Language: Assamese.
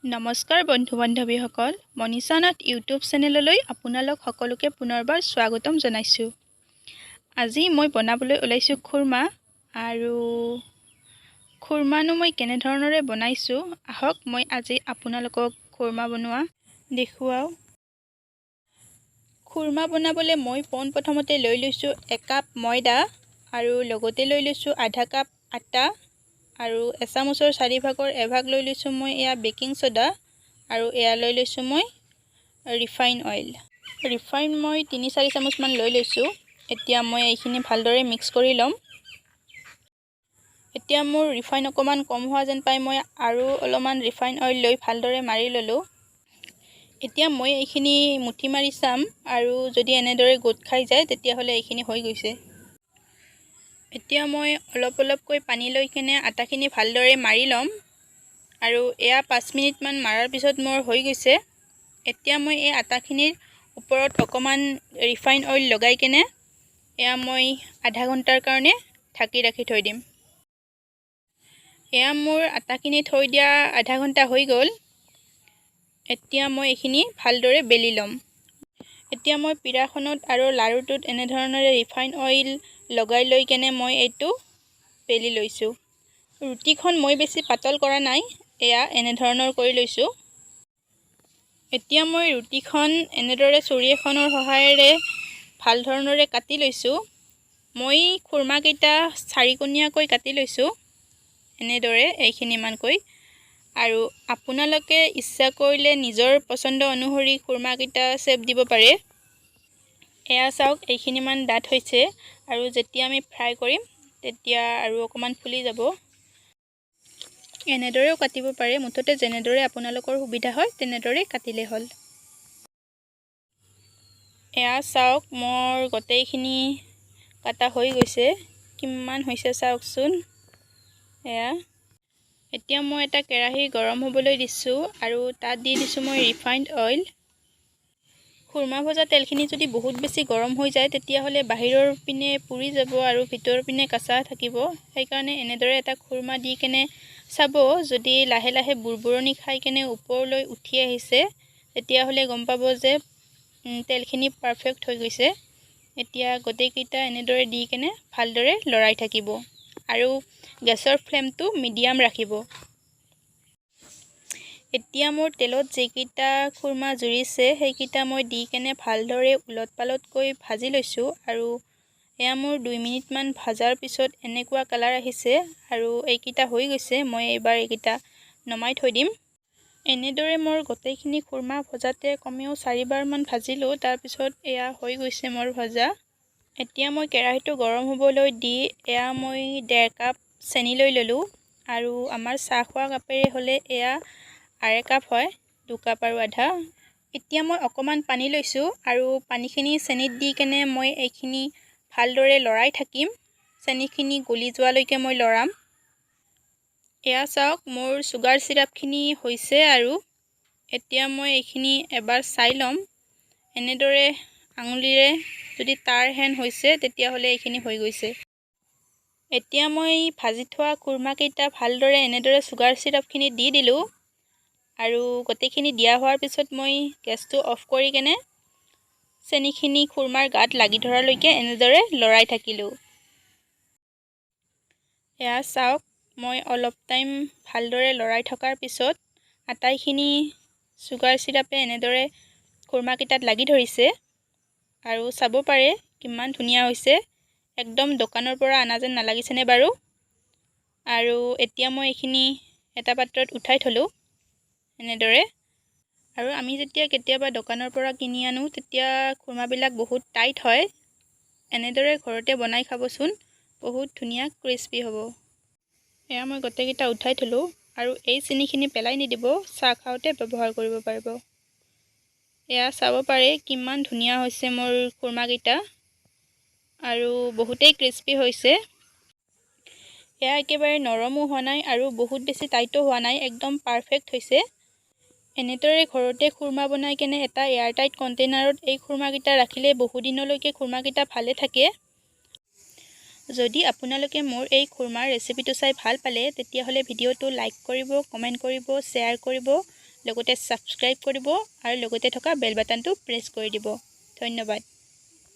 নমস্কাৰ বন্ধু বান্ধৱীসকল, মনীষা নাথ ইউটিউব চেনেললৈ আপোনালোক সকলোকে পুনৰবাৰ স্বাগতম জনাইছোঁ। আজি মই বনাবলৈ ওলাইছোঁ খুৰমা। আৰু খুৰমানো মই কেনেধৰণেৰে বনাইছোঁ আহক মই আজি আপোনালোকক খুৰমা বনোৱা দেখুৱাওঁ। খুৰমা বনাবলৈ মই পোনপ্ৰথমতে লৈ লৈছোঁ 1 কাপ ময়দা আৰু লগতে লৈ লৈছোঁ আধা কাপ আটা আৰু এচামুচৰ 4 ভাগৰ এভাগ লৈ লৈছোঁ মই এয়া বেকিং সোডা আৰু এয়া লৈ লৈছোঁ মই ৰিফাইন অইল। ৰিফাইন মই 3-4 চামুচমান লৈ লৈছোঁ। এতিয়া মই এইখিনি ভালদৰে মিক্স কৰি ল'ম। এতিয়া মোৰ ৰিফাইন অকণমান কম হোৱা যেন পাই মই আৰু অলপমান ৰিফাইন অইল লৈ ভালদৰে মাৰি ল'লোঁ। এতিয়া মই এইখিনি মুঠি মাৰি চাম আৰু যদি এনেদৰে গোট খাই যায় তেতিয়াহ'লে এইখিনি হৈ গৈছে। এতিয়া মই অলপকৈ পানী লৈ কিনে আটাখিনি ভালদৰে মাৰি ল'ম আৰু এয়া 5 মিনিটমান মাৰাৰ পিছত মোৰ হৈ গৈছে। এতিয়া মই এই আটাখিনিৰ ওপৰত অকণমান ৰিফাইন অইল লগাই কিনে এয়া মই আধা ঘণ্টাৰ কাৰণে ঢাকি ৰাখি থৈ দিম। এয়া মোৰ আটাখিনি থৈ দিয়া আধা ঘণ্টা হৈ গ'ল। এতিয়া মই এইখিনি ভালদৰে বেলি ল'ম। এতিয়া মই পিৰাখনত আৰু লাৰুটোত এনেধৰণেৰে ৰিফাইন অইল লগাই লৈ কেনে মই এইটো বেলি লৈছোঁ। ৰুটিখন মই বেছি পাতল কৰা নাই, এয়া এনেধৰণৰ কৰি লৈছোঁ। এতিয়া মই ৰুটিখন এনেদৰে চুৰি এখনৰ সহায়েৰে ভাল ধৰণেৰে কাটি লৈছোঁ। মই খুৰমাকেইটা 4-কোণীয়াকৈ কাটি লৈছোঁ, এনেদৰে এইখিনিমানকৈ। আৰু আপোনালোকে ইচ্ছা কৰিলে নিজৰ পচন্দ অনুসৰি খুৰমাকেইটা শ্বেপ দিব পাৰে। এয়া চাওক এইখিনিমান ডাঠ হৈছে আৰু যেতিয়া আমি ফ্ৰাই কৰিম তেতিয়া আৰু অকণমান ফুলি যাব। এনেদৰেও কাটিব পাৰে, মুঠতে যেনেদৰে আপোনালোকৰ সুবিধা হয় তেনেদৰে কাটিলে হ'ল। এয়া চাওক মোৰ গোটেইখিনি কাটা হৈ গৈছে। কিমান হৈছে চাওকচোন। এয়া এতিয়া মই এটা কেৰাহী গৰম হ'বলৈ দিছোঁ আৰু তাত দি দিছোঁ মই ৰিফাইণ্ড অইল। খুৰমা ভজা তেলখিনি যদি বহুত বেছি গৰম হৈ যায় তেতিয়াহ'লে বাহিৰৰ পিনে পুৰি যাব আৰু ভিতৰৰ পিনে কাঁচা থাকিব। সেইকাৰণে এনেদৰে এটা খুৰমা দি কেনে চাব, যদি লাহে লাহে বুৰবুৰণি খাই কেনে ওপৰলৈ উঠি আহিছে তেতিয়াহ'লে গম পাব যে তেলখিনি পাৰফেক্ট হৈ গৈছে। এতিয়া গোটেইকেইটা এনেদৰে দি কেনে ভালদৰে লৰাই থাকিব আৰু গেছৰ ফ্লেমটো মিডিয়াম ৰাখিব। এতিয়া মোৰ তেলত যিকেইটা খুৰমা জুৰিছে সেইকেইটা মই দি কেনে ভালদৰে উলট পালটকৈ ভাজি লৈছোঁ আৰু এয়া মোৰ 2 মিনিটমান ভাজাৰ পিছত এনেকুৱা কালাৰ আহিছে আৰু এইকেইটা হৈ গৈছে। মই এইবাৰ এইকেইটা নমাই থৈ দিম। এনেদৰে মোৰ গোটেইখিনি খুৰমা ভজাতে কমেও 4বাৰমান ভাজিলোঁ, তাৰপিছত এয়া হৈ গৈছে মোৰ ভজা। এতিয়া মই কেৰাহীটো গৰম হ'বলৈ দি এয়া মই 1.5 কাপ চেনি লৈ ল'লোঁ আৰু আমাৰ চাহ খোৱা কাপেৰে হ'লে এয়া 1/2 কাপ হয়, 2 কাপ আৰু আধা। এতিয়া মই অকণমান পানী লৈছোঁ আৰু পানীখিনি চেনিত দি কেনে মই এইখিনি ভালদৰে লৰাই থাকিম। চেনিখিনি গলি যোৱালৈকে মই লৰাম। এয়া চাওক মোৰ চুগাৰ চিৰাপখিনি হৈছে আৰু এতিয়া মই এইখিনি এবাৰ চাই ল'ম। এনেদৰে আঙুলিৰে যদি তাৰ হেন হৈছে তেতিয়াহ'লে এইখিনি হৈ গৈছে। এতিয়া মই ভাজি থোৱা খুৰমাকেইটা ভালদৰে এনেদৰে চুগাৰ চিৰাপখিনি দি দিলোঁ আৰু গোটেইখিনি দিয়া হোৱাৰ পিছত মই গেছটো অফ কৰি কেনে চেনিখিনি খুৰমাৰ গাত লাগি ধৰালৈকে এনেদৰে লৰাই থাকিলোঁ। এয়া চাওক মই অলপ টাইম ভালদৰে লৰাই থকাৰ পিছত আটাইখিনি চুগাৰ চিৰাপে এনেদৰে খুৰমাকেইটাত লাগি ধৰিছে আৰু চাব পাৰে কিমান ধুনীয়া হৈছে। একদম দোকানৰ পৰা অনা যেন নালাগিছেনে বাৰু? আৰু এতিয়া মই এইখিনি এটা পাত্ৰত উঠাই থলোঁ এনেদৰে। আৰু আমি যেতিয়া কেতিয়াবা দোকানৰ পৰা কিনি আনো তেতিয়া খুৰমাবিলাক বহুত টাইট হয়। এনেদৰে ঘৰতে বনাই খাবচোন, বহুত ধুনীয়া ক্ৰিস্পি হ'ব। এয়া মই গোটেইকেইটা উঠাই থলোঁ আৰু এই চেনিখিনি পেলাই নিদিব, চাহ খাওঁতে ব্যৱহাৰ কৰিব পাৰিব। এয়া চাব পাৰে কিমান ধুনীয়া হৈছে মোৰ খুৰমাকেইটা আৰু বহুতেই ক্ৰিস্পি হৈছে। এয়া একেবাৰে নৰমো হোৱা নাই আৰু বহুত বেছি টাইটো হোৱা নাই, একদম পাৰফেক্ট হৈছে। এনেদৰে ঘৰতে খুৰমা বনাই কেনে এটা এয়াৰটাইট কণ্টেইনাৰত এই খুৰমাকেইটা ৰাখিলে বহুদিনলৈকে খুৰমাকেইটা ভালে থাকে। যদি আপোনালোকে মোৰ এই খুৰমাৰ ৰেচিপিটো চাই ভাল পালে তেতিয়াহ'লে ভিডিঅ'টো লাইক কৰিব, কমেণ্ট কৰিব, শ্বেয়াৰ কৰিব লগতে ছাবস্ক্ৰাইব কৰিব আৰু লগতে থকা বেল বাটনটো প্ৰেছ কৰি দিব। ধন্যবাদ।